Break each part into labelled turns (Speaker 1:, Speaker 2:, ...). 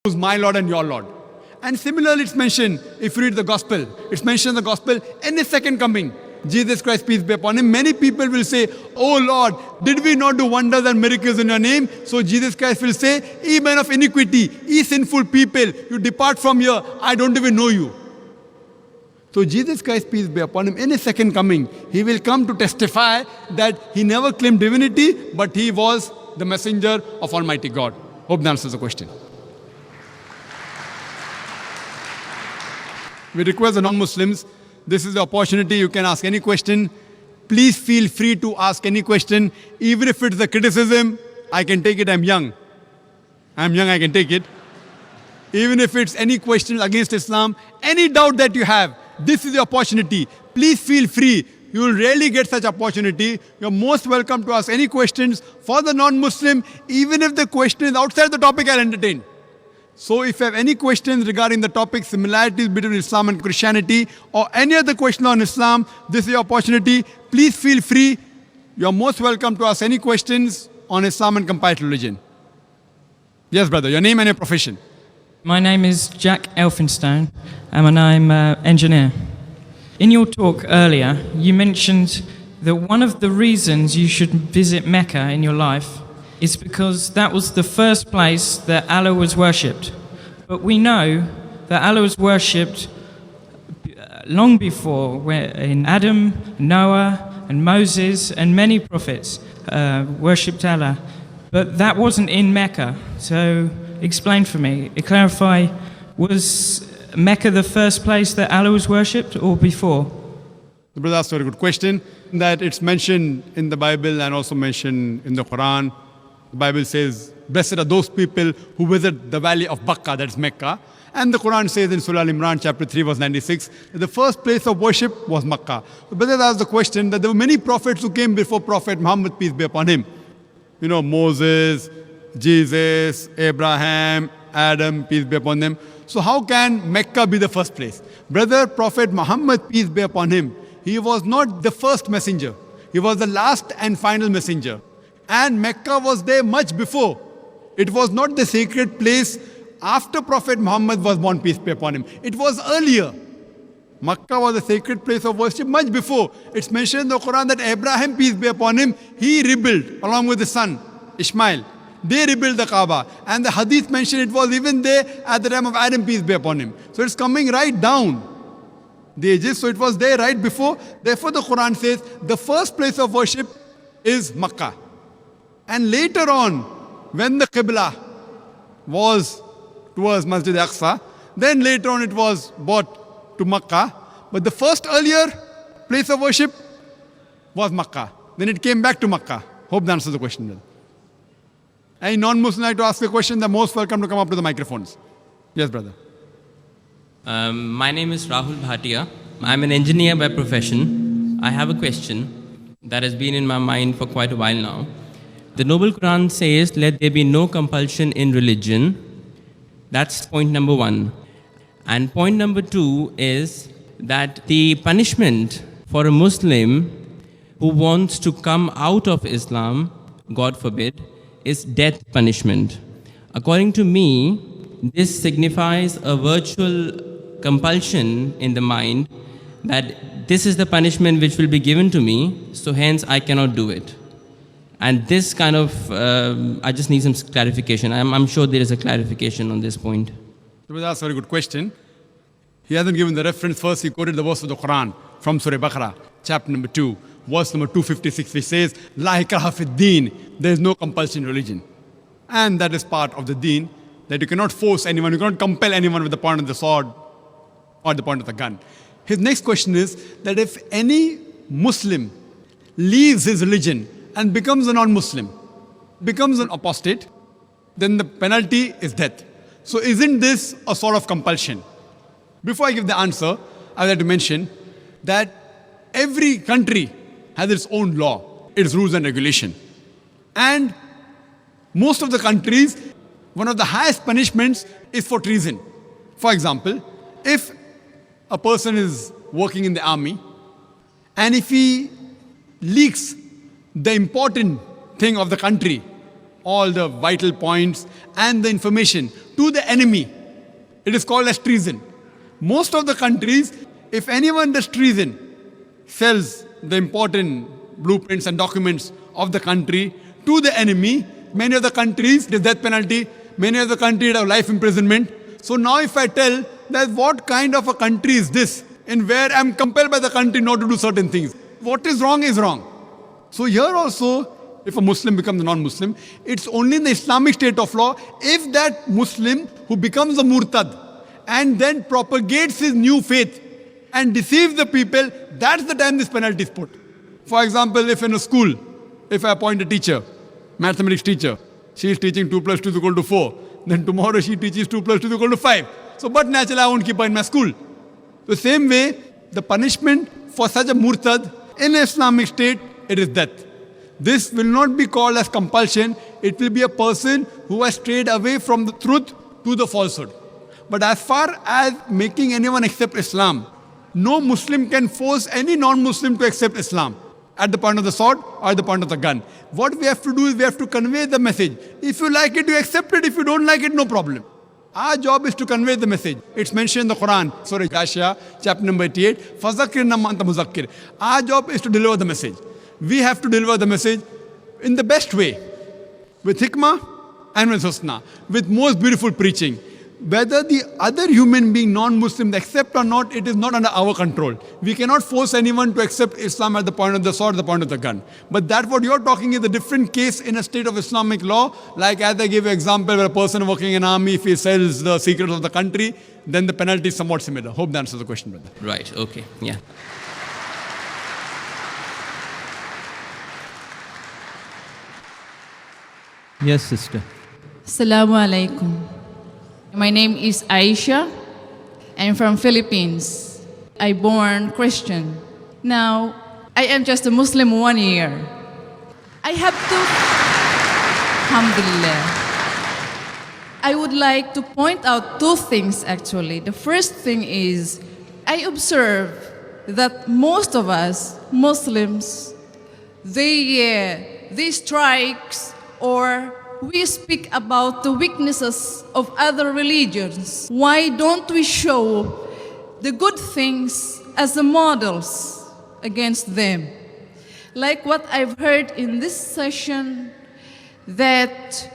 Speaker 1: who's my Lord and your Lord. And similarly, it's mentioned, if you read the Gospel, it's mentioned in the Gospel, in His second coming, Jesus Christ, peace be upon Him, many people will say, "Oh Lord, did we not do wonders and miracles in your name?" So Jesus Christ will say, "Ye men of iniquity, ye sinful people, you depart from here, I don't even know you." So Jesus Christ, peace be upon Him, in His second coming, He will come to testify that He never claimed divinity, but He was the messenger of Almighty God. Hope that answers the question. We request the non-Muslims, this is the opportunity, you can ask any question. Please feel free to ask any question. Even if it's a criticism, I can take it, I'm young, I can take it. Even if it's any question against Islam, any doubt that you have, this is the opportunity. Please feel free. You will rarely get such opportunity. You're most welcome to ask any questions for the non-Muslim. Even if the question is outside the topic, I'll entertain. So if you have any questions regarding the topic, similarities between Islam and Christianity, or any other question on Islam, this is your opportunity. Please feel free. You're most welcome to ask any questions on Islam and comparative religion. Yes, brother, your name and your profession.
Speaker 2: My name is Jack Elphinstone, and I'm an engineer. In your talk earlier, you mentioned that one of the reasons you should visit Mecca in your life is because that was the first place that Allah was worshipped. But we know that Allah was worshipped long before, where in Adam, Noah, and Moses, and many prophets worshipped Allah. But that wasn't in Mecca. So explain for me, clarify, was Mecca the first place that Allah was worshipped or before?
Speaker 1: The brother asked a very good question, that it's mentioned in the Bible and also mentioned in the Quran. The Bible says, blessed are those people who visit the valley of Bakka, that is Mecca. And the Quran says in Surah Al-Imran, chapter 3, verse 96, that the first place of worship was Makkah. The brother asked the question that there were many prophets who came before Prophet Muhammad, peace be upon him. You know, Moses, Jesus, Abraham, Adam, peace be upon them. So how can Mecca be the first place? Brother, Prophet Muhammad, peace be upon him, he was not the first messenger. He was the last and final messenger. And Mecca was there much before. It was not the sacred place after Prophet Muhammad was born, peace be upon him. It was earlier. Makkah was a sacred place of worship much before. It's mentioned in the Quran that Abraham, peace be upon him, he rebuilt along with his son, Ishmael. They rebuilt the Kaaba. And the hadith mentioned it was even there at the time of Adam, peace be upon him. So it's coming right down the ages. So it was there right before. Therefore the Quran says the first place of worship is Makkah. And later on, when the Qibla was towards Masjid Aqsa, then later on it was brought to Makkah. But the first earlier place of worship was Makkah. Then it came back to Makkah. Hope that answers the question, brother. Any non-Muslim like to ask a question, they're most welcome to come up to the microphones. Yes, brother.
Speaker 3: My name is Rahul Bhatia. I'm an engineer by profession. I have a question that has been in my mind for quite a while now. The Noble Quran says, let there be no compulsion in religion. That's point number one. And point number two is that the punishment for a Muslim who wants to come out of Islam, God forbid, is death punishment. According to me, this signifies a virtual compulsion in the mind that this is the punishment which will be given to me, so hence I cannot do it. And this kind of, I just need some clarification. I'm sure there is a clarification on this point.
Speaker 1: That's a very good question. He hasn't given the reference. First, he quoted the verse of the Quran from Surah Baqarah, chapter number 2, verse number 256, which says, La ikraha fid deen, there is no compulsion in religion. And that is part of the deen, that you cannot force anyone, you cannot compel anyone with the point of the sword or the point of the gun. His next question is that if any Muslim leaves his religion and becomes a non-Muslim, becomes an apostate, then the penalty is death. So isn't this a sort of compulsion? Before I give the answer, I would like to mention that every country has its own law, its rules and regulation. And most of the countries, one of the highest punishments is for treason. For example, if a person is working in the army and if he leaks the important thing of the country all the vital points and the information to the enemy. It is called as treason. Most of the countries, if anyone does treason, sells the important blueprints and documents of the country to the enemy. Many of the countries, the death penalty, many of the countries have life imprisonment. So now if I tell that what kind of a country is this, in where I'm compelled by the country not to do certain things, what is wrong is wrong. So here also, if a Muslim becomes a non-Muslim, it's only in the Islamic state of law if that Muslim who becomes a murtad and then propagates his new faith and deceives the people, that's the time this penalty is put. For example, if in a school, if I appoint a teacher, mathematics teacher, she is teaching 2 plus 2 is equal to 4, then tomorrow she teaches 2 plus 2 is equal to 5. So, but naturally I won't keep her in my school. The same way, the punishment for such a murtad in an Islamic state, it is death. This will not be called as compulsion. It will be a person who has strayed away from the truth to the falsehood. But as far as making anyone accept Islam, no Muslim can force any non-Muslim to accept Islam at the point of the sword or at the point of the gun. What we have to do is we have to convey the message. If you like it, you accept it. If you don't like it, no problem. Our job is to convey the message. It's mentioned in the Quran, Surah Ghashiyah, chapter number 88. فَذَكِّرْ نَمَّا أَنْتَ مُذَكِّرْ. Our job is to deliver the message. We have to deliver the message in the best way, with hikmah and with husna, with most beautiful preaching. Whether the other human being, non-Muslim, accept or not, it is not under our control. We cannot force anyone to accept Islam at the point of the sword, the point of the gun. But that what you're talking is a different case in a state of Islamic law. Like as I gave an example where a person working in army, if he sells the secrets of the country, then the penalty is somewhat similar. Hope that answers the question, brother.
Speaker 3: Right, okay, yeah.
Speaker 4: Yes, sister.
Speaker 5: Assalamu alaikum. My name is Aisha. I'm from Philippines. I born Christian. Now, I am just a Muslim 1 year. I have to, alhamdulillah. I would like to point out 2 things actually. The first thing is, I observe that most of us, Muslims, they strikes or we speak about the weaknesses of other religions. Why don't we show the good things as the models against them? Like what I've heard in this session, that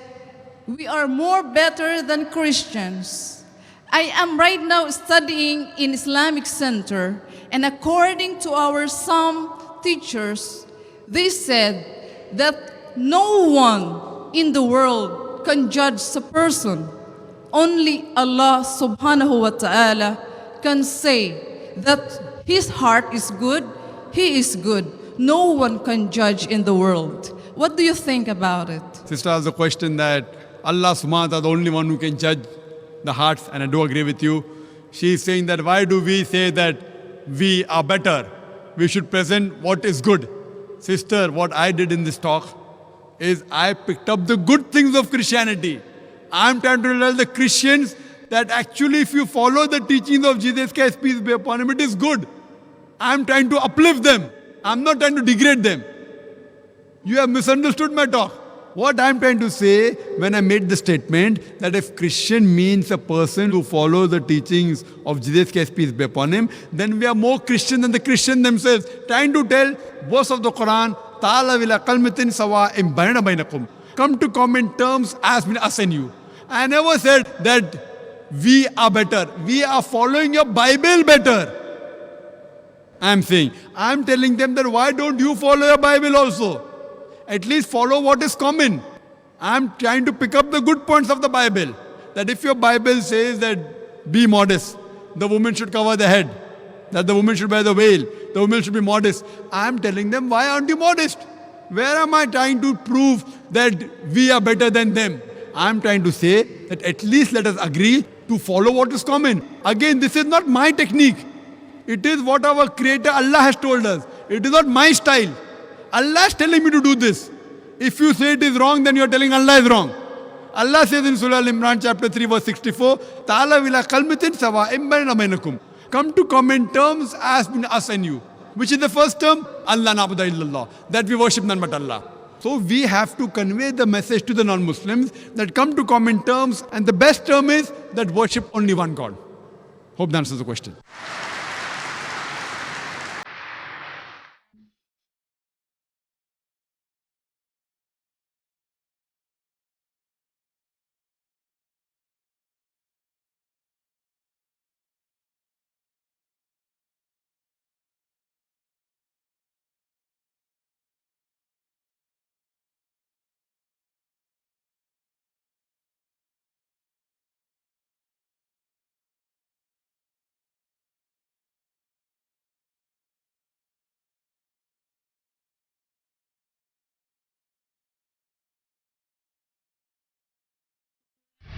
Speaker 5: we are more better than Christians. I am right now studying in Islamic Center, and according to our some teachers, they said that no one in the world can judge a person. Only Allah subhanahu wa ta'ala can say that his heart is good, he is good. No one can judge in the world. What do you think about it?
Speaker 1: Sister has a question that Allah subhanahu wa ta'ala is the only one who can judge the hearts, and I do agree with you. She is saying that why do we say that we are better? We should present what is good. Sister, what I did in this talk is I picked up the good things of Christianity. I'm trying to tell the Christians that actually if you follow the teachings of Jesus Christ, peace be upon him, it is good. I'm trying to uplift them. I'm not trying to degrade them. You have misunderstood my talk. What I'm trying to say when I made the statement that if Christian means a person who follows the teachings of Jesus Christ, peace be upon him, then we are more Christian than the Christian themselves. Trying to tell verse of the Quran, Ta'ala wila kalmatin sawa'im bayna bainakum. Come to common terms as between us and you. I never said that we are better. We are following your Bible better. I'm saying, I'm telling them that why don't you follow your Bible also? At least follow what is common. I'm trying to pick up the good points of the Bible. That if your Bible says that be modest, the woman should cover the head, that the woman should wear the veil, the woman should be modest. I'm telling them, why aren't you modest? Where am I trying to prove that we are better than them? I'm trying to say that at least let us agree to follow what is common. Again, this is not my technique. It is what our Creator Allah has told us. It is not my style. Allah is telling me to do this. If you say it is wrong, then you are telling Allah is wrong. Allah says in Surah Al-Imran chapter 3 verse 64, Ta'ala wila kalmatin sawa'im bayna bainakum. Come to common terms as between us and you. Which is the first term? Allah na'budu illallah. That we worship none but Allah. So we have to convey the message to the non-Muslims that come to common terms, and the best term is that worship only one God. Hope that answers the question.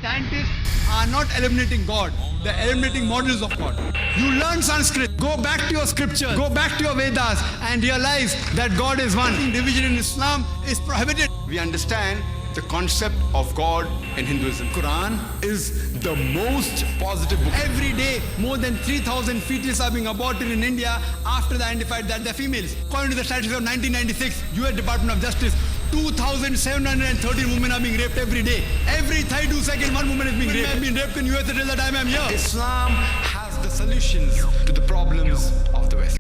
Speaker 1: Scientists are not eliminating God, they're eliminating models of God. You learn Sanskrit, go back to your scripture, go back to your Vedas and realize that God is one. Division in Islam is prohibited. We understand the concept of God in Hinduism. Quran is the most positive book. Every day, more than 3,000 fetuses are being aborted in India after they identified that they're females. According to the statistics of 1996, US Department of Justice, 2,713 women are being raped every day. Every 32 seconds, one woman is being raped. I've been raped in US until the time I'm here. Islam has the solutions to the problems of the West.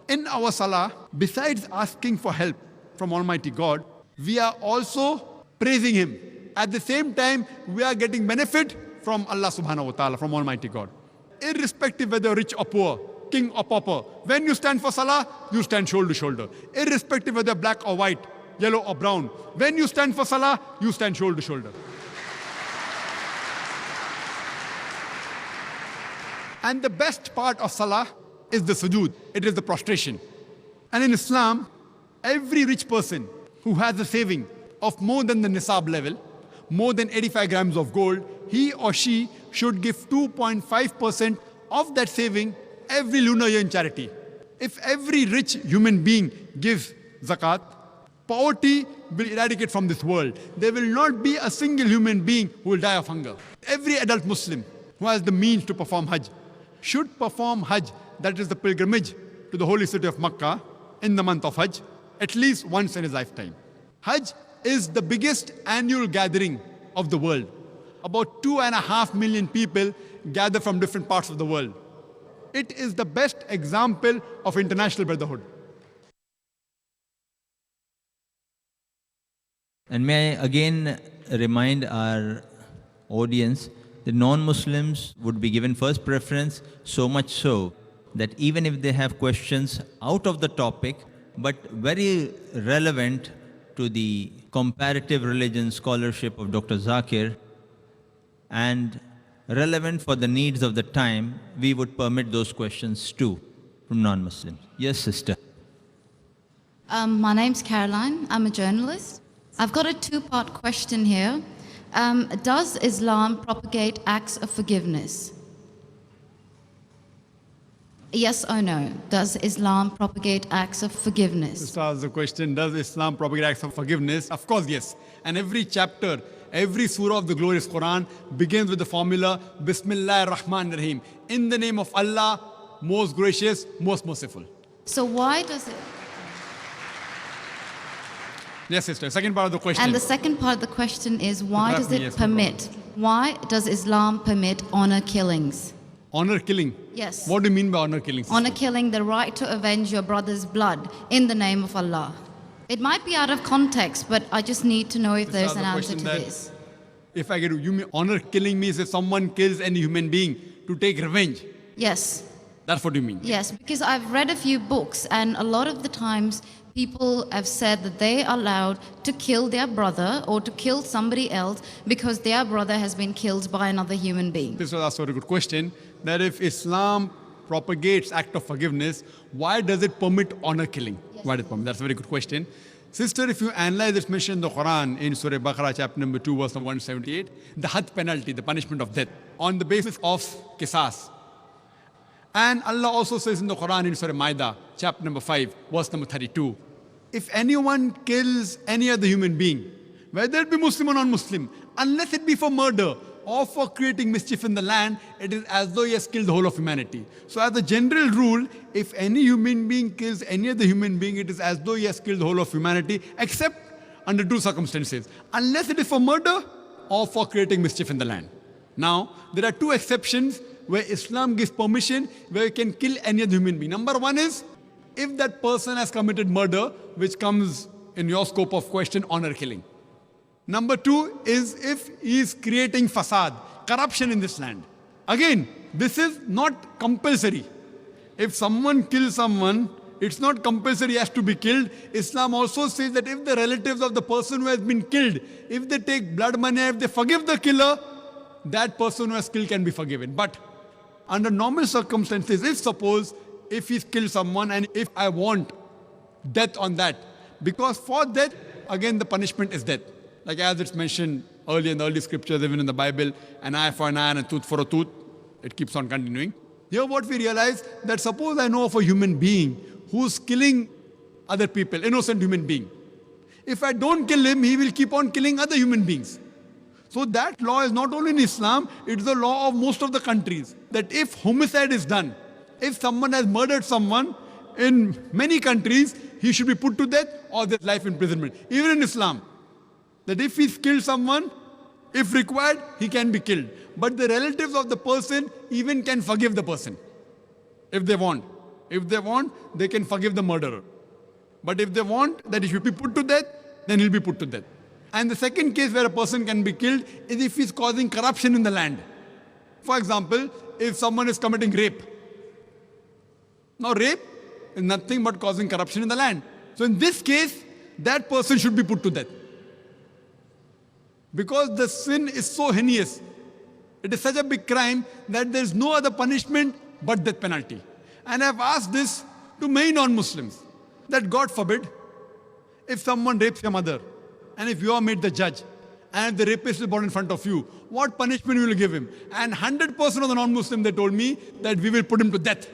Speaker 1: In our salah, besides asking for help from Almighty God, we are also praising Him. At the same time, we are getting benefit from Allah subhanahu wa ta'ala, from Almighty God. Irrespective whether rich or poor, king or pauper, when you stand for salah, you stand shoulder to shoulder. Irrespective whether black or white, yellow or brown, when you stand for salah, you stand shoulder to shoulder. And the best part of salah is the sujood. It is the prostration. And in Islam, every rich person who has a saving of more than the nisab level, more than 85 grams of gold, he or she should give 2.5% of that saving every lunar year in charity. If every rich human being gives zakat, poverty will eradicate from this world. There will not be a single human being who will die of hunger. Every adult Muslim who has the means to perform Hajj should perform Hajj, that is the pilgrimage to the holy city of Makkah in the month of Hajj, at least once in his lifetime. Hajj is the biggest annual gathering of the world. About 2.5 million people gather from different parts of the world. It is the best example of international brotherhood.
Speaker 4: And may I again remind our audience that non-Muslims would be given first preference, so much so that even if they have questions out of the topic, but very relevant to the comparative religion scholarship of Dr. Zakir and relevant for the needs of the time, we would permit those questions too from non-Muslims. Yes, sister.
Speaker 6: My name's Caroline. I'm a journalist. I've got a two-part question here. Does Islam propagate acts of forgiveness? Yes or no? Does Islam propagate acts of forgiveness?
Speaker 1: This was the question, does Islam propagate acts of forgiveness? Of course, yes. And every chapter, every surah of the glorious Quran begins with the formula, Bismillah ar-Rahman ar-Rahim. In the name of Allah, most gracious, most merciful.
Speaker 6: So why does it...
Speaker 1: Yes, sister. Second part of the question.
Speaker 6: And the second part of the question is, why does it
Speaker 1: Yes, no
Speaker 6: permit? Why does Islam permit honor killings?
Speaker 1: Honor killing.
Speaker 6: Yes.
Speaker 1: What do you mean by honor killing? sister?
Speaker 6: Honor killing, the right to avenge your brother's blood in the name of Allah. It might be out of context, but I just need to know if there's an answer to this.
Speaker 1: If I get you mean honor killing means if someone kills any human being to take revenge.
Speaker 6: Yes.
Speaker 1: That's what you mean.
Speaker 6: Yes, because I've read a few books, and a lot of the times people have said that they are allowed to kill their brother or to kill somebody else because their brother has been killed by another human being.
Speaker 1: This was also a very good question, that if Islam propagates act of forgiveness, why does it permit honor killing? Why does it permit? That's a very good question. Sister, if you analyze this mention in the Quran, in Surah Baqarah, chapter number 2, verse number 178, the had penalty, the punishment of death, on the basis of qisas. And Allah also says in the Quran, in Surah Maida, chapter number 5, verse number 32, if anyone kills any other human being, whether it be Muslim or non-Muslim, unless it be for murder or for creating mischief in the land, it is as though he has killed the whole of humanity. So as a general rule, if any human being kills any other human being, it is as though he has killed the whole of humanity, except under two circumstances. Unless it is for murder or for creating mischief in the land. Now, there are two exceptions where Islam gives permission where you can kill any other human being. Number one is, if that person has committed murder, which comes in your scope of question, honor killing. Number two is if he is creating fasad, corruption in this land. Again, this is not compulsory. If someone kills someone, it's not compulsory he has to be killed. Islam also says that if the relatives of the person who has been killed, if they take blood money, if they forgive the killer, that person who has killed can be forgiven. But under normal circumstances, if he's killed someone and if I want death on that, because for death, again the punishment is death. Like as it's mentioned earlier in the early scriptures, even in the Bible, an eye for an eye and a tooth for a tooth. It keeps on continuing. Here what we realize, that suppose I know of a human being who's killing other people, innocent human being. If I don't kill him, he will keep on killing other human beings. So that law is not only in Islam, it's the law of most of the countries. That if homicide is done, if someone has murdered someone, in many countries, he should be put to death or there's life imprisonment. Even in Islam, that if he's killed someone, if required, he can be killed. But the relatives of the person even can forgive the person, if they want. If they want, they can forgive the murderer. But if they want that he should be put to death, then he'll be put to death. And the second case where a person can be killed is if he's causing corruption in the land. For example, if someone is committing rape. Now rape is nothing but causing corruption in the land. So in this case, that person should be put to death. Because the sin is so heinous. It is such a big crime that there is no other punishment but death penalty. And I have asked this to many non-Muslims, that God forbid, if someone rapes your mother, and if you are made the judge, and if the rapist is brought in front of you, what punishment will you give him? And 100% of the non-Muslims, they told me that we will put him to death.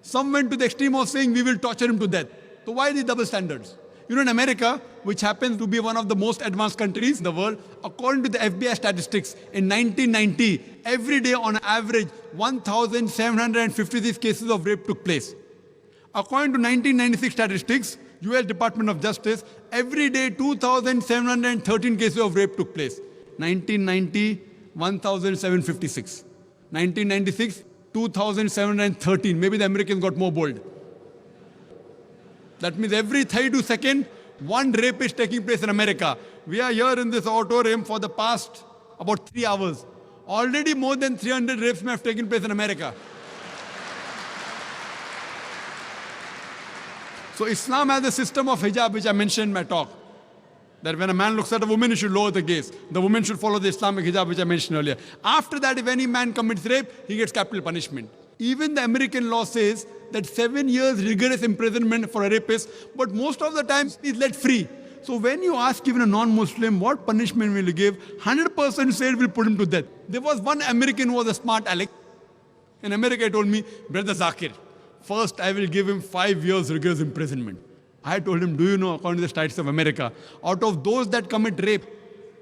Speaker 1: Some went to the extreme of saying we will torture him to death. So why these double standards? You know, in America, which happens to be one of the most advanced countries in the world, according to the FBI statistics, in 1990, every day on average, 1,756 cases of rape took place. According to 1996 statistics, US Department of Justice, every day 2,713 cases of rape took place. 1990, 1,756. 1996, 2,713. Maybe the Americans got more bold. That means every 32 seconds, one rape is taking place in America. We are here in this auditorium for the past about 3 hours. Already more than 300 rapes may have taken place in America. So Islam has a system of hijab, which I mentioned in my talk. That when a man looks at a woman, he should lower the gaze. The woman should follow the Islamic hijab, which I mentioned earlier. After that, if any man commits rape, he gets capital punishment. Even the American law says that 7 years rigorous imprisonment for a rapist, but most of the time he's let free. So when you ask even a non-Muslim, what punishment will you give? 100% say we'll put him to death. There was one American who was a smart aleck. In America, he told me, Brother Zakir, first I will give him 5 years rigorous imprisonment. I told him, do you know, according to the Statutes of America, out of those that commit rape,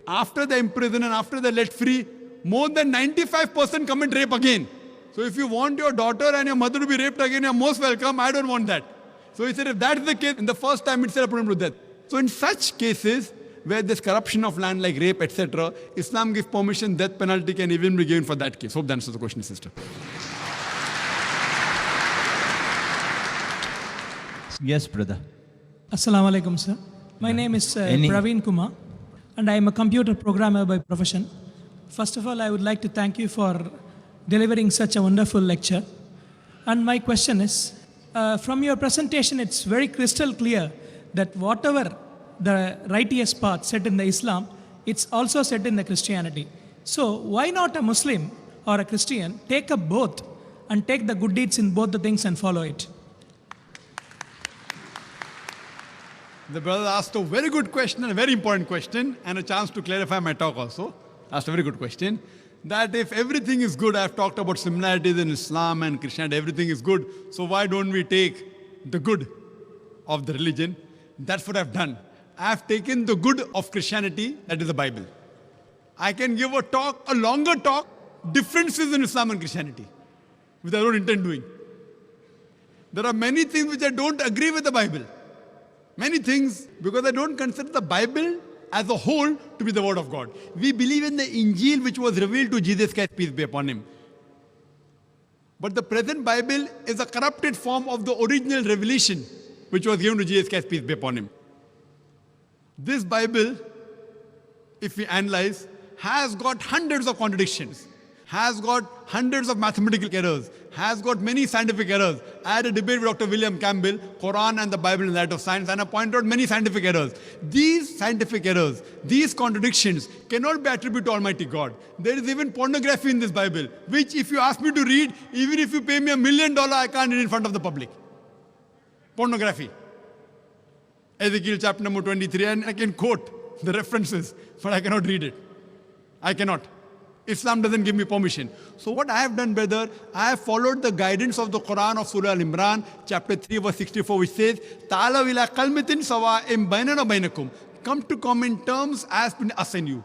Speaker 1: after they imprison and after they're let free, more than 95% commit rape again. So if you want your daughter and your mother to be raped again, you're most welcome. I don't want that. So he said, if that's the case, in the first time itself, put him to death. So in such cases, where there's corruption of land like rape, etc., Islam gives permission, death penalty can even be given for that case. Hope that answers the question, sister.
Speaker 4: Yes, brother.
Speaker 7: Assalamu alaikum, sir. My name is Praveen Kumar, and I am a computer programmer by profession. First of all, I would like to thank you for delivering such a wonderful lecture. And my question is, from your presentation, it's very crystal clear that whatever the righteous path set in the Islam, it's also set in the Christianity. So why not a Muslim or a Christian take up both and take the good deeds in both the things and follow it?
Speaker 1: The brother asked a very good question and a very important question, and a chance to clarify my talk also. Asked a very good question. That if everything is good, I've talked about similarities in Islam and Christianity, everything is good. So why don't we take the good of the religion? That's what I've done. I've taken the good of Christianity, that is the Bible. I can give a talk, a longer talk, differences in Islam and Christianity, which I don't intend doing. There are many things which I don't agree with the Bible. Many things, because I don't consider the Bible as a whole to be the word of God. We believe in the Injil which was revealed to Jesus Christ, peace be upon him. But the present Bible is a corrupted form of the original revelation which was given to Jesus Christ, peace be upon him. This Bible, if we analyze, has got hundreds of contradictions, has got hundreds of mathematical errors, has got many scientific errors. I had a debate with Dr. William Campbell, Quran and the Bible in the light of science, and I pointed out many scientific errors. These scientific errors, these contradictions cannot be attributed to Almighty God. There is even pornography in this Bible, which if you ask me to read, even if you pay me $1 million, I can't read in front of the public. Pornography. Ezekiel chapter number 23, and I can quote the references, but I cannot read it. I cannot. Islam doesn't give me permission. So what I have done, brother, I have followed the guidance of the Quran of Surah Al-Imran, chapter 3, verse 64, which says, Ta'ala ila kalmatin sawa'im bainana bainakum. Come to common terms as between us and you.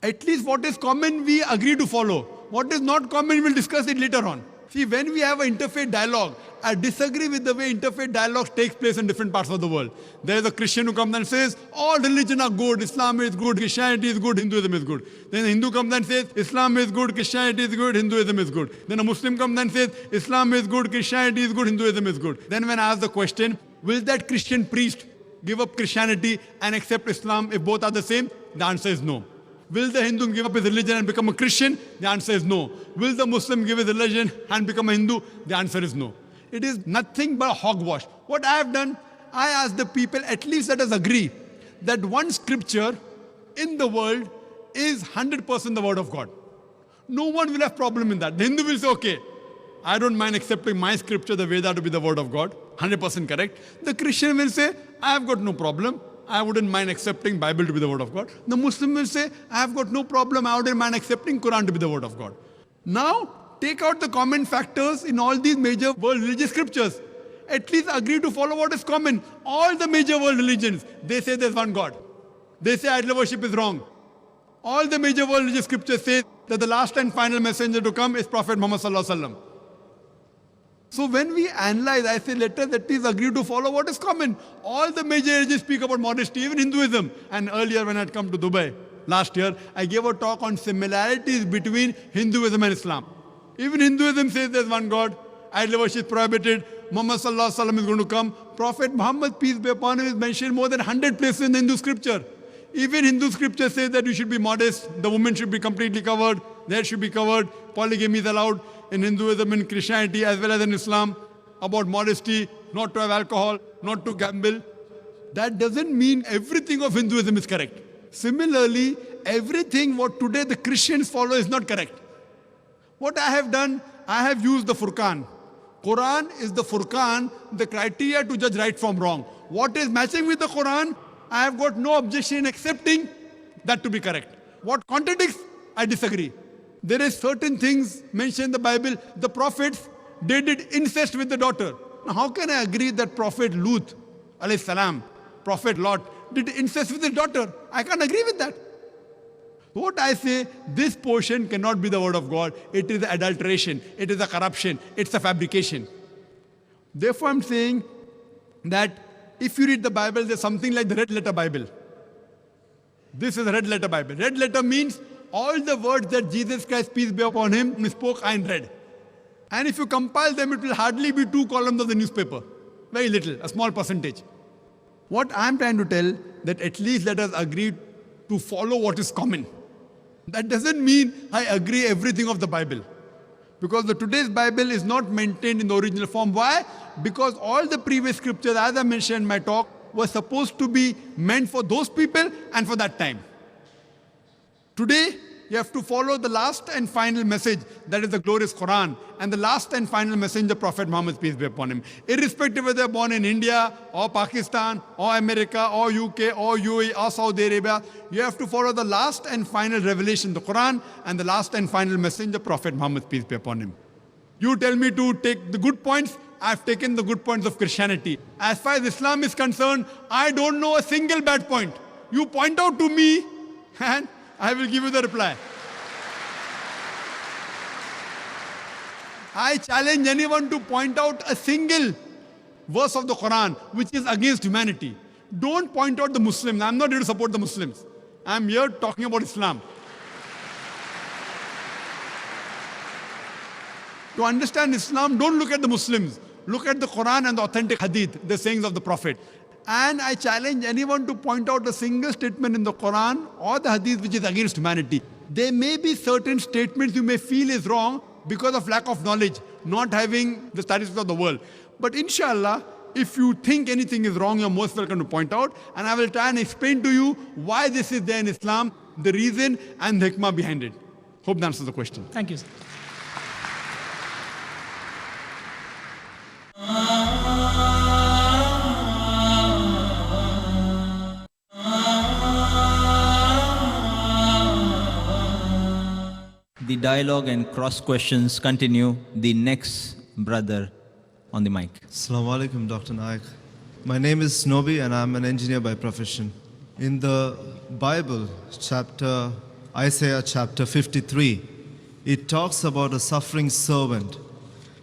Speaker 1: At least what is common, we agree to follow. What is not common, we'll discuss it later on. See, when we have an interfaith dialogue, I disagree with the way interfaith dialogue takes place in different parts of the world. There is a Christian who comes and says, all religions are good, Islam is good, Christianity is good, Hinduism is good. Then a Hindu comes and says, Islam is good, Christianity is good, Hinduism is good. Then a Muslim comes and says, Islam is good, Christianity is good, Hinduism is good. Then when I ask the question, will that Christian priest give up Christianity and accept Islam if both are the same? The answer is no. Will the Hindu give up his religion and become a Christian? The answer is no. Will the Muslim give his religion and become a Hindu? The answer is no. It is nothing but hogwash. What I have done, I asked the people, at least let us agree that one scripture in the world is 100% the word of God. No one will have problem in that. The Hindu will say, okay, I don't mind accepting my scripture, the Veda, to be the word of God. 100% correct. The Christian will say, I have got no problem. I wouldn't mind accepting Bible to be the word of God. The Muslim will say, I have got no problem. I wouldn't mind accepting Quran to be the word of God. Now, take out the common factors in all these major world religious scriptures. At least agree to follow what is common. All the major world religions, they say there's one God. They say idol worship is wrong. All the major world religious scriptures say that the last and final messenger to come is Prophet Muhammad Sallallahu Alaihi Wasallam. So when we analyze, I say, let us at least agree to follow what is common. All the major religions speak about modesty, even Hinduism. And earlier when I had come to Dubai, last year, I gave a talk on similarities between Hinduism and Islam. Even Hinduism says there's one God, idol worship is prohibited, Muhammad Sallallahu Alaihi Wasallam is going to come. Prophet Muhammad, peace be upon him, is mentioned more than 100 places in the Hindu scripture. Even Hindu scripture says that you should be modest, the woman should be completely covered, the head should be covered, polygamy is allowed in Hinduism and Christianity as well as in Islam, about modesty, not to have alcohol, not to gamble. That doesn't mean everything of Hinduism is correct. Similarly, everything what today the Christians follow is not correct. What I have done, I have used the Furqan. Quran is the Furqan, the criteria to judge right from wrong. What is matching with the Quran, I have got no objection in accepting that to be correct. What contradicts, I disagree. There is certain things mentioned in the Bible. The prophets, they did incest with the daughter. Now how can I agree that Prophet Lut, alayhi salam, Prophet Lot, did incest with his daughter? I can't agree with that. What I say, this portion cannot be the word of God. It is adulteration. It is a corruption. It's a fabrication. Therefore, I'm saying that if you read the Bible, there's something like the red letter Bible. This is a red letter Bible. Red letter means all the words that Jesus Christ, peace be upon him, spoke are in red. And if you compile them, it will hardly be 2 columns of the newspaper. Very little, a small percentage. What I'm trying to tell, that at least let us agree to follow what is common. That doesn't mean I agree everything of the Bible. Because the today's Bible is not maintained in the original form. Why? Because all the previous scriptures, as I mentioned in my talk, were supposed to be meant for those people and for that time. Today, you have to follow the last and final message, that is the glorious Quran, and the last and final message, the Prophet Muhammad, peace be upon him. Irrespective whether they're born in India, or Pakistan, or America, or UK, or UAE, or Saudi Arabia, you have to follow the last and final revelation, the Quran, and the last and final message, the Prophet Muhammad, peace be upon him. You tell me to take the good points, I've taken the good points of Christianity. As far as Islam is concerned, I don't know a single bad point. You point out to me, and I will give you the reply. I challenge anyone to point out a single verse of the Quran which is against humanity. Don't point out the Muslims. I'm not here to support the Muslims. I'm here talking about Islam. To understand Islam, don't look at the Muslims. Look at the Quran and the authentic hadith, the sayings of the Prophet. And I challenge anyone to point out a single statement in the Quran or the hadith which is against humanity. There may be certain statements you may feel is wrong because of lack of knowledge, not having the statistics of the world. But inshallah, if you think anything is wrong, you're most welcome to point out. And I will try and explain to you why this is there in Islam, the reason and the hikmah behind it. Hope that answers the question.
Speaker 7: Thank you, sir.
Speaker 4: The dialogue and cross questions continue. The next brother on the mic.
Speaker 8: Assalamu alaikum, Dr. Naik. My name is Nobi and I'm an engineer by profession. In the Bible, Isaiah chapter 53, it talks about a suffering servant.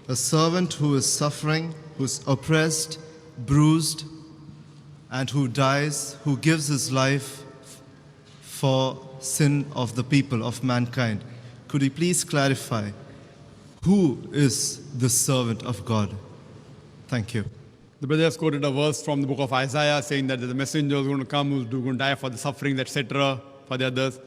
Speaker 8: A servant who is suffering, who's oppressed, bruised, and who dies, who gives his life for sin of the people, of mankind. Could you please clarify who is the servant of God? Thank you.
Speaker 1: The brother has quoted a verse from the book of Isaiah saying that there's a messenger who's going to come, who's going to die for the sufferings, etc., for the others.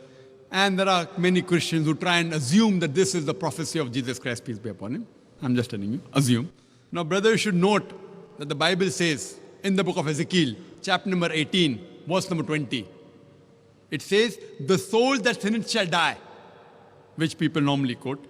Speaker 1: And there are many Christians who try and assume that this is the prophecy of Jesus Christ, peace be upon him. I'm just telling you, assume. Now, brother, you should note that the Bible says in the book of Ezekiel, chapter number 18, verse number 20, it says, the soul that sinneth shall die, which people normally quote.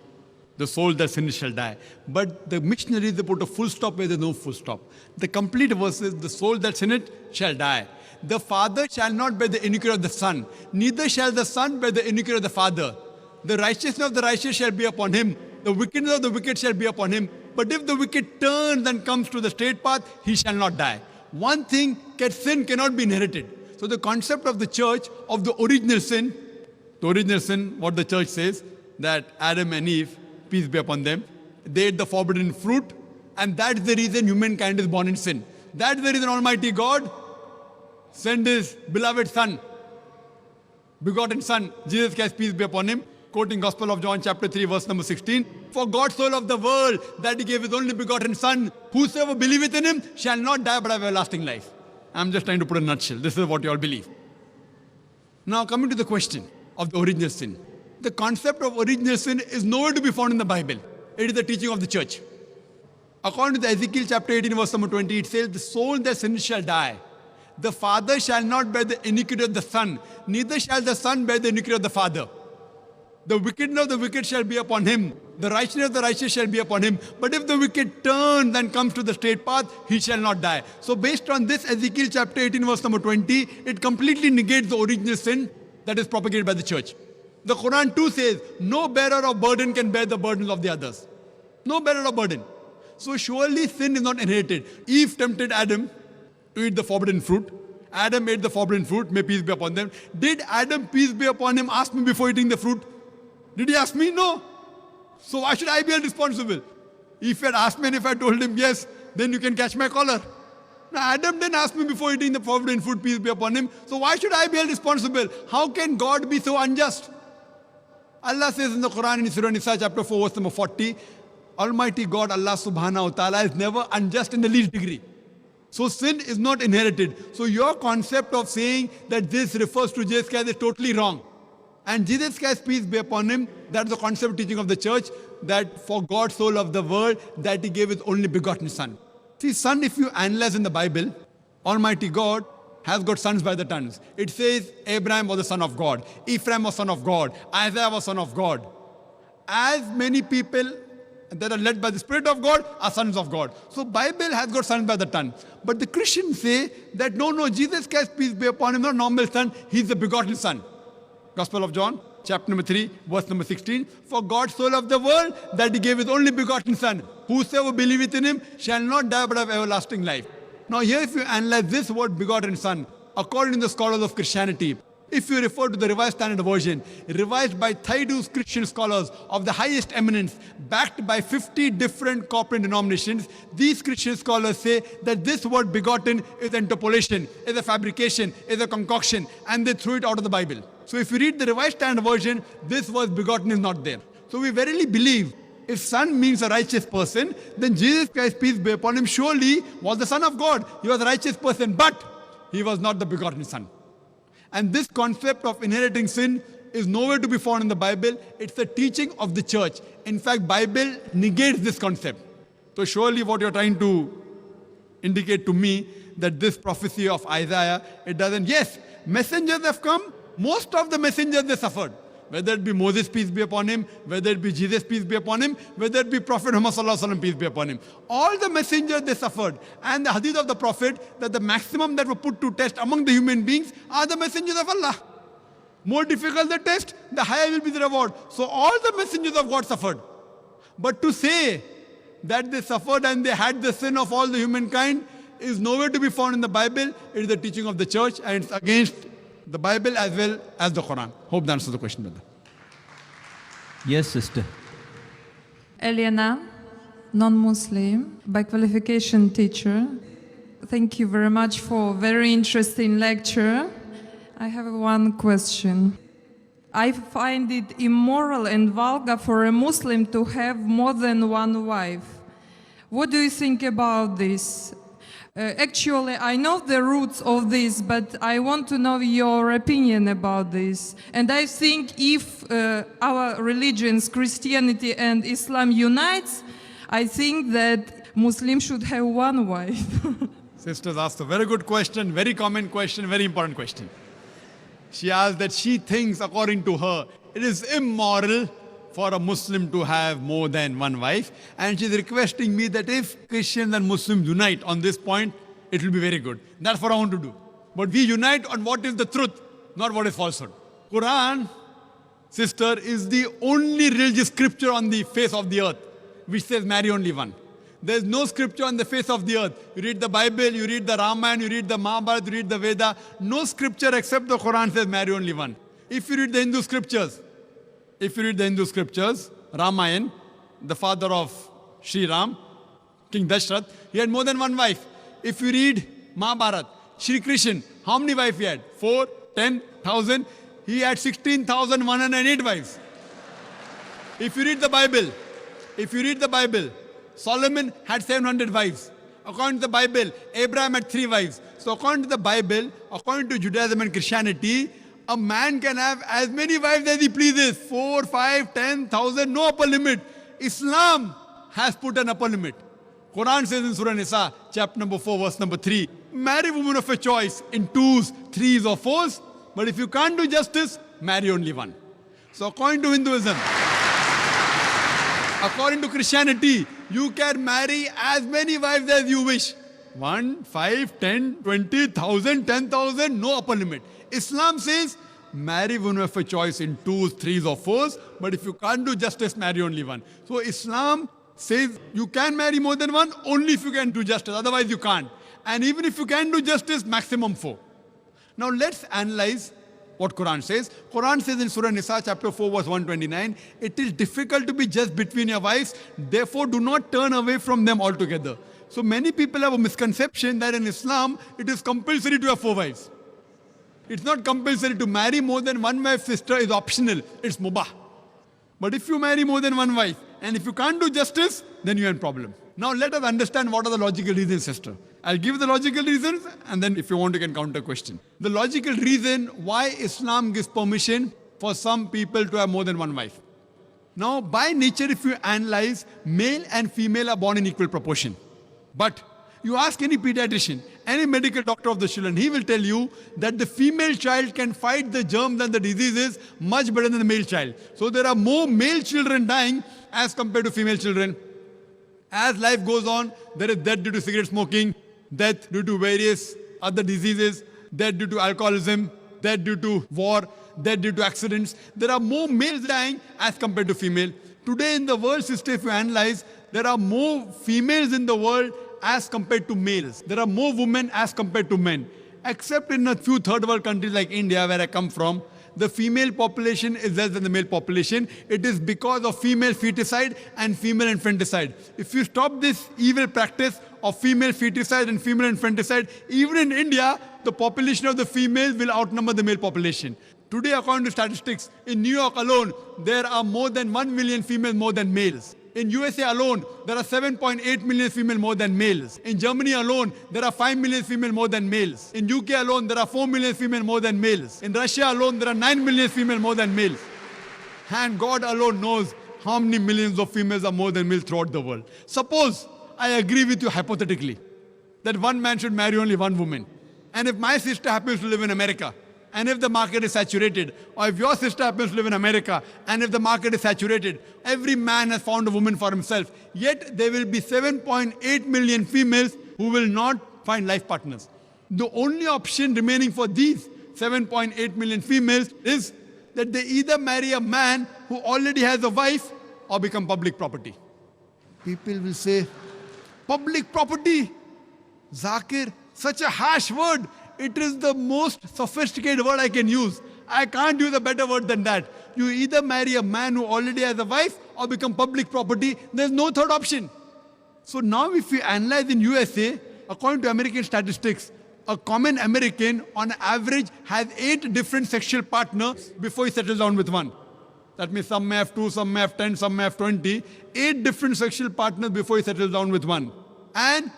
Speaker 1: The soul that sinneth shall die. But the missionaries, they put a full stop where there's no full stop. The complete verse is, the soul that sinneth shall die. The father shall not bear the iniquity of the son, neither shall the son bear the iniquity of the father. The righteousness of the righteous shall be upon him, the wickedness of the wicked shall be upon him. But if the wicked turns and comes to the straight path, he shall not die. One thing, sin cannot be inherited. So the concept of the church, of the original sin, what the church says, that Adam and Eve, peace be upon them, they ate the forbidden fruit, and that's the reason humankind is born in sin. That's the reason Almighty God sent His beloved Son, begotten Son, Jesus Christ, peace be upon Him, quoting Gospel of John chapter 3, verse number 16, for God so loved the world that He gave His only begotten Son, whosoever believeth in Him shall not die but have everlasting life. I'm just trying to put a nutshell. This is what you all believe. Now coming to the question of the original sin. The concept of original sin is nowhere to be found in the Bible. It is the teaching of the church. According to the Ezekiel chapter 18, verse number 20, it says, the soul that sins shall die. The father shall not bear the iniquity of the son, neither shall the son bear the iniquity of the father. The wickedness of the wicked shall be upon him, the righteousness of the righteous shall be upon him. But if the wicked turns and comes to the straight path, he shall not die. So based on this Ezekiel chapter 18, verse number 20, it completely negates the original sin that is propagated by the church. The Quran too says, no bearer of burden can bear the burdens of the others. No bearer of burden. So surely sin is not inherited. Eve tempted Adam to eat the forbidden fruit. Adam ate the forbidden fruit, may peace be upon them. Did Adam, peace be upon him, ask me before eating the fruit? Did he ask me? No. So why should I be held responsible? If he had asked me and if I told him yes, then you can catch my collar. Now Adam didn't ask me before eating the forbidden fruit, peace be upon him. So why should I be held responsible? How can God be so unjust? Allah says in the Quran in Surah Nisa chapter 4 verse number 40, Almighty God Allah subhanahu wa ta'ala is never unjust in the least degree. So sin is not inherited. So your concept of saying that this refers to Jesus Christ is totally wrong. And Jesus Christ, peace be upon him, that's the concept teaching of the church, that for God so loved the world that he gave his only begotten son. See, son, if you analyze in the Bible, Almighty God has got sons by the tons. It says Abraham was the son of God, Ephraim was son of God, Isaiah was son of God. As many people that are led by the Spirit of God are sons of God. So Bible has got sons by the ton. But the Christians say that no, Jesus Christ, peace be upon him, not normal son, he's the begotten son. Gospel of John, chapter number 3, verse number 16. For God so loved the world that he gave his only begotten son. Whosoever believeth in him shall not die but have everlasting life. Now here if you analyze this word begotten son, according to the scholars of Christianity, if you refer to the Revised Standard Version, revised by Thaydu's Christian scholars of the highest eminence, backed by 50 different corporate denominations, these Christian scholars say that this word begotten is interpolation, is a fabrication, is a concoction, and they threw it out of the Bible. So if you read the Revised Standard Version, this word begotten is not there. So we verily believe if son means a righteous person, then Jesus Christ, peace be upon him, surely was the son of God. He was a righteous person, but he was not the begotten son. And this concept of inheriting sin is nowhere to be found in the Bible. It's the teaching of the church. In fact, Bible negates this concept. So surely what you're trying to indicate to me that this prophecy of Isaiah, it doesn't. Yes, messengers have come. Most of the messengers, they suffered. Whether it be Moses, peace be upon him, whether it be Jesus, peace be upon him, whether it be Prophet Muhammad sallallahu alaihi wasallam, peace be upon him. All the messengers, they suffered. And the hadith of the Prophet, that the maximum that were put to test among the human beings are the messengers of Allah. More difficult the test, the higher will be the reward. So all the messengers of God suffered. But to say that they suffered and they had the sin of all the humankind is nowhere to be found in the Bible. It is the teaching of the church and it's against the Bible as well as the Quran. Hope that answers the question, brother.
Speaker 4: Yes, sister.
Speaker 9: Eliana, non-Muslim, by qualification teacher. Thank you very much for very interesting lecture. I have one question. I find it immoral and vulgar for a Muslim to have more than one wife. What do you think about this? Actually, I know the roots of this, but I want to know your opinion about this. And I think if our religions, Christianity and Islam unites, I think that Muslims should have one wife.
Speaker 1: Sisters asked a very good question, very common question, very important question. She asked that she thinks, according to her, it is immoral for a Muslim to have more than one wife. And she's requesting me that if Christians and Muslims unite on this point, it will be very good. That's what I want to do. But we unite on what is the truth, not what is falsehood. Quran, sister, is the only religious scripture on the face of the earth which says marry only one. There's no scripture on the face of the earth. You read the Bible, you read the Ramayana, you read the Mahabharata, you read the Veda. No scripture except the Quran says marry only one. If you read the Hindu scriptures, Ramayana, the father of Sri Ram, King Dashrath, he had more than one wife. If you read Mahabharata, Sri Krishna, how many wives he had? 4, 10,000. He had 16,108 wives. If you read the Bible, Solomon had 700 wives. According to the Bible, Abraham had 3 wives. So according to the Bible, according to Judaism and Christianity, a man can have as many wives as he pleases. 4, 5, 10,000, no upper limit. Islam has put an upper limit. Quran says in Surah Nisa, chapter number 4, verse number 3, marry women of your choice in 2s, 3s or 4s. But if you can't do justice, marry only one. So according to Hinduism, according to Christianity, you can marry as many wives as you wish. 1, 5, 10, 20,000, 10,000, no upper limit. Islam says, marry women of your choice in 2s, 3s or 4s, but if you can't do justice, marry only one. So Islam says you can marry more than one only if you can do justice, otherwise you can't. And even if you can do justice, maximum 4. Now let's analyze what Quran says. Quran says in Surah Nisa chapter 4 verse 129, it is difficult to be just between your wives, therefore do not turn away from them altogether. So many people have a misconception that in Islam, it is compulsory to have 4 wives. It's not compulsory to marry more than one wife, sister, is optional. It's mubah. But if you marry more than one wife, and if you can't do justice, then you're in problem. Now let us understand what are the logical reasons, sister. I'll give the logical reasons, and then if you want, you can counter question. The logical reason why Islam gives permission for some people to have more than one wife. Now, by nature, if you analyze, male and female are born in equal proportion. But you ask any pediatrician, any medical doctor of the children, he will tell you that the female child can fight the germs and the diseases much better than the male child. So there are more male children dying as compared to female children. As life goes on, there is death due to cigarette smoking, death due to various other diseases, death due to alcoholism, death due to war, death due to accidents. There are more males dying as compared to female. Today in the world system, if you analyze, there are more females in the world as compared to males. There are more women as compared to men. Except in a few third world countries like India, where I come from, the female population is less than the male population. It is because of female feticide and female infanticide. If you stop this evil practice of female feticide and female infanticide, even in India, the population of the females will outnumber the male population. Today, according to statistics, in New York alone, there are more than 1 million females more than males. In USA alone, there are 7.8 million females more than males. In Germany alone, there are 5 million females more than males. In UK alone, there are 4 million females more than males. In Russia alone, there are 9 million females more than males. And God alone knows how many millions of females are more than males throughout the world. Suppose I agree with you hypothetically that one man should marry only one woman. And if my sister happens to live in America, and if the market is saturated, or if your sister happens to live in America, and if the market is saturated, every man has found a woman for himself. Yet there will be 7.8 million females who will not find life partners. The only option remaining for these 7.8 million females is that they either marry a man who already has a wife or become public property. People will say, public property? Zakir, such a harsh word. It is the most sophisticated word I can use. I can't use a better word than that. You either marry a man who already has a wife or become public property. There's no third option. So now if we analyze in USA, according to American statistics, a common American on average has 8 different sexual partners before he settles down with one. That means some may have 2, some may have 10, some may have 20. 8 different sexual partners before he settles down with one. And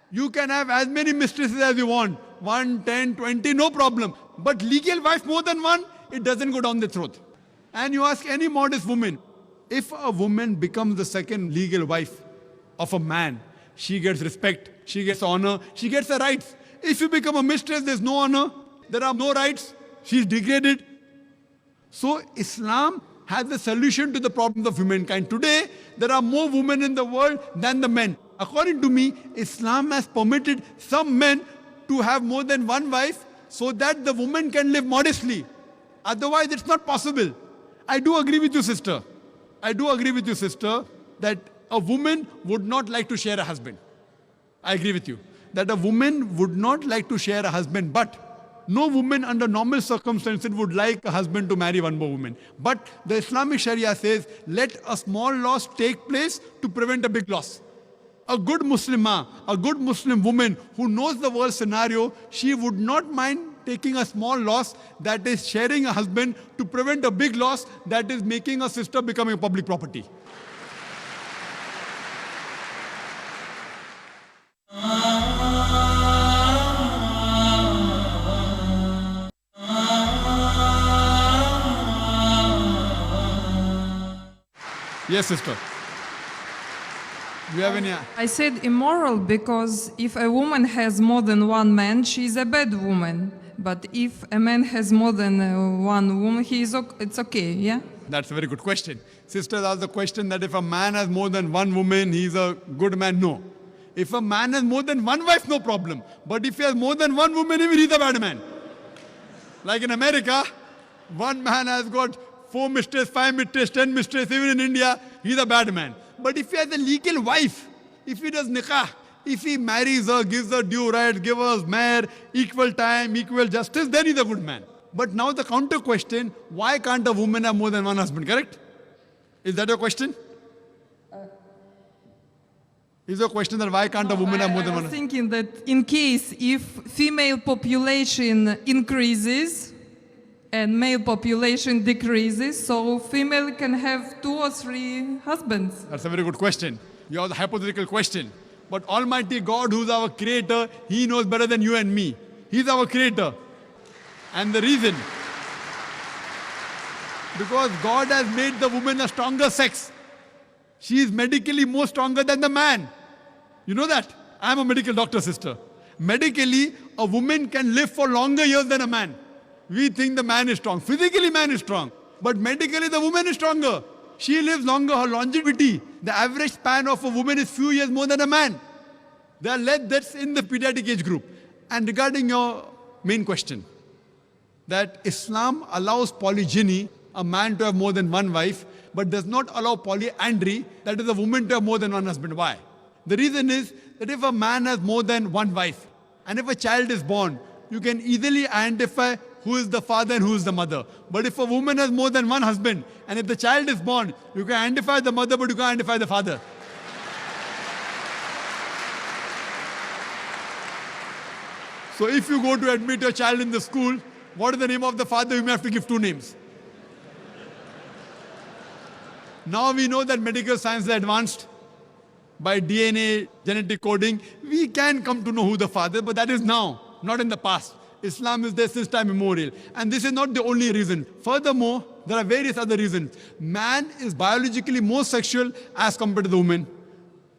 Speaker 1: you can have as many mistresses as you want. 1, 10, 20, no problem. But legal wife more than one, it doesn't go down the throat. And you ask any modest woman, if a woman becomes the second legal wife of a man, she gets respect, she gets honor, she gets the rights. If you become a mistress, there's no honor, there are no rights, she's degraded. So Islam has the solution to the problems of humankind. Today, there are more women in the world than the men. According to me, Islam has permitted some men to have more than one wife so that the woman can live modestly. Otherwise, it's not possible. I do agree with you, sister. I do agree with you, sister, that a woman would not like to share a husband. I agree with you. That a woman would not like to share a husband, but no woman under normal circumstances would like a husband to marry one more woman. But the Islamic Sharia says, let a small loss take place to prevent a big loss. A good Muslimah, a good Muslim woman who knows the world scenario, she would not mind taking a small loss, that is sharing a husband, to prevent a big loss, that is making a sister becoming a public property. Yes, sister. Do you have any?
Speaker 9: I said immoral because if a woman has more than one man, she is a bad woman. But if a man has more than one woman, it's okay, yeah?
Speaker 1: That's a very good question. Sisters asked the question that if a man has more than one woman, he's a good man. No. If a man has more than one wife, no problem. But if he has more than one woman, even he's a bad man. Like in America, one man has got 4 mistresses, 5 mistresses, 10 mistresses. Even in India, he's a bad man. But if he has a legal wife, if he does nikah, if he marries her, gives her due rights, gives her mahr, equal time, equal justice, then he's a good man. But now the counter question, why can't a woman have more than one husband, correct? Is that your question? Is your question that why can't a woman have more than one husband?
Speaker 9: I was thinking that in case if female population increases and male population decreases, so female can have 2 or 3 husbands.
Speaker 1: That's a very good question. You have the hypothetical question. But Almighty God, who's our creator, He knows better than you and me. He's our creator. And the reason Because God has made the woman a stronger sex. She is medically more stronger than the man. You know that? I'm a medical doctor, sister. Medically, a woman can live for longer years than a man. We think the man is strong. Physically, man is strong. But medically, the woman is stronger. She lives longer. Her longevity, the average span of a woman is few years more than a man. There are less deaths in the pediatric age group. And regarding your main question, that Islam allows polygyny, a man to have more than one wife, but does not allow polyandry, that is a woman to have more than one husband. Why? The reason is that if a man has more than one wife, and if a child is born, you can easily identify who is the father and who is the mother. But if a woman has more than one husband, and if the child is born, you can identify the mother, but you can't identify the father. So if you go to admit your child in the school, what is the name of the father? You may have to give two names. Now we know that medical science is advanced. By DNA, genetic coding, we can come to know who the father is, but that is now, not in the past. Islam is there since time immemorial. And this is not the only reason. Furthermore, there are various other reasons. Man is biologically more sexual as compared to the woman.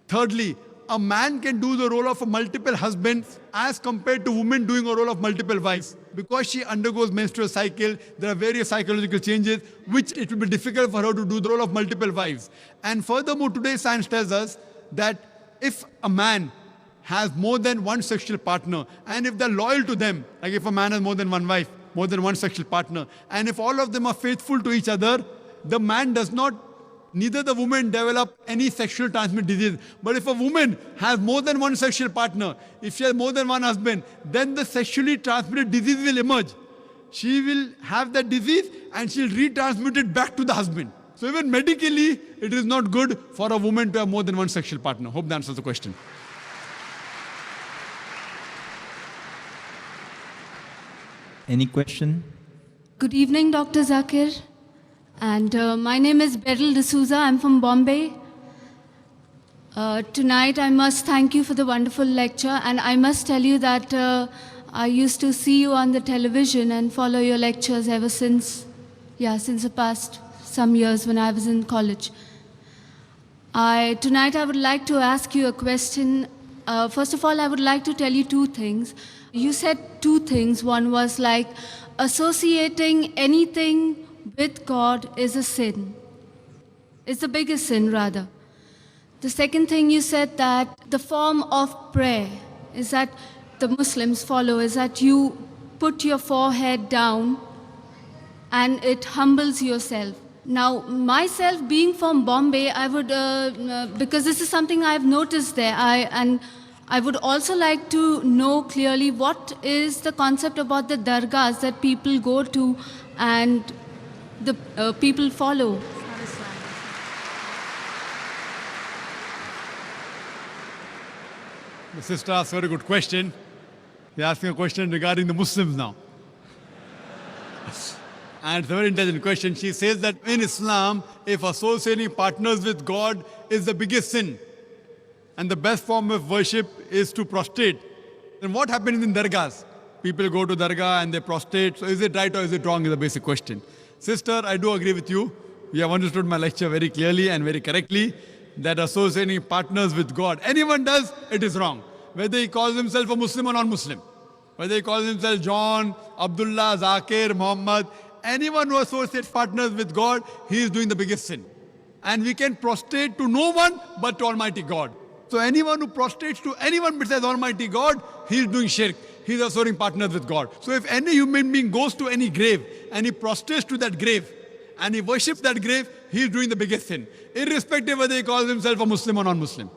Speaker 1: Thirdly, a man can do the role of a multiple husband as compared to women doing a role of multiple wives. Because she undergoes menstrual cycle, there are various psychological changes which it will be difficult for her to do the role of multiple wives. And furthermore, today science tells us that if a man has more than one sexual partner, and if they're loyal to them, like if a man has more than one wife, more than one sexual partner, and if all of them are faithful to each other, the man does not, neither the woman develop any sexual transmitted disease. But if a woman has more than one sexual partner, if she has more than one husband, then the sexually transmitted disease will emerge. She will have that disease and she'll retransmit it back to the husband. So even medically, it is not good for a woman to have more than one sexual partner. Hope that answers the question.
Speaker 4: Any question?
Speaker 10: Good evening, Dr. Zakir. And my name is Beryl D'Souza. I'm from Bombay. Tonight, I must thank you for the wonderful lecture. And I must tell you that I used to see you on the television and follow your lectures ever since, since the past some years when I was in college. Tonight, I would like to ask you a question. First of all, I would like to tell you two things. You said two things. One was like associating anything with God is a sin. It's the biggest sin, rather. The second thing you said, that the form of prayer is that the Muslims follow, is that you put your forehead down and it humbles yourself. Now, myself being from Bombay, I would, because this is something I've noticed there, and I would also like to know clearly what is the concept about the dargahs that people go to and the people follow.
Speaker 1: The sister asked a very good question. You're asking a question regarding the Muslims now. And it's a very intelligent question. She says that in Islam, if associating partners with God is the biggest sin, and the best form of worship is to prostrate, then what happens in dargahs? People go to dargah and they prostrate. So is it right or is it wrong is the basic question. Sister, I do agree with you. You have understood my lecture very clearly and very correctly, that associating partners with God, anyone does, it is wrong. Whether he calls himself a Muslim or non-Muslim, whether he calls himself John, Abdullah, Zakir, Muhammad, anyone who associates partners with God, he is doing the biggest sin. And we can prostrate to no one but to Almighty God. So anyone who prostrates to anyone besides Almighty God, he is doing shirk. He is associating partners with God. So if any human being goes to any grave and he prostrates to that grave and he worships that grave, he is doing the biggest sin, irrespective whether he calls himself a Muslim or non-Muslim.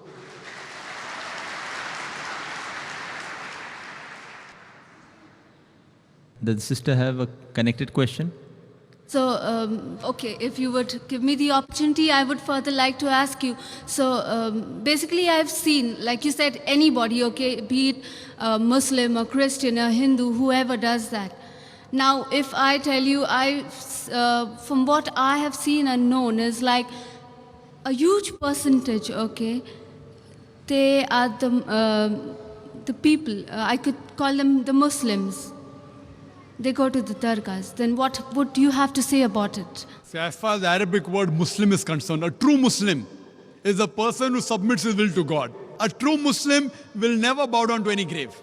Speaker 4: Does the sister have a connected question?
Speaker 10: So, okay, if you would give me the opportunity, I would further like to ask you. So, basically, I've seen, like you said, anybody, okay, be it Muslim or Christian or Hindu, whoever does that. Now, if I tell you, from what I have seen and known, is like a huge percentage, okay, they are the people, I could call them the Muslims. they go to the dargahs. Then what would you have to say about it?
Speaker 1: So as far as the Arabic word Muslim is concerned, a true Muslim is a person who submits his will to God. A true Muslim will never bow down to any grave.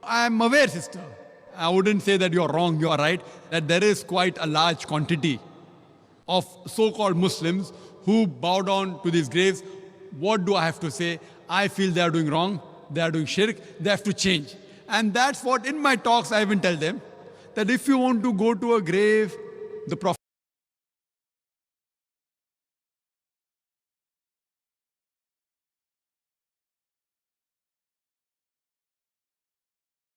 Speaker 1: I am aware, sister. I wouldn't say that you're wrong, you're right, that there is quite a large quantity of so-called Muslims who bow down to these graves. What do I have to say? I feel they are doing wrong, they are doing shirk, they have to change. And that's what in my talks I even tell them, that if you want to go to a grave, the Prophet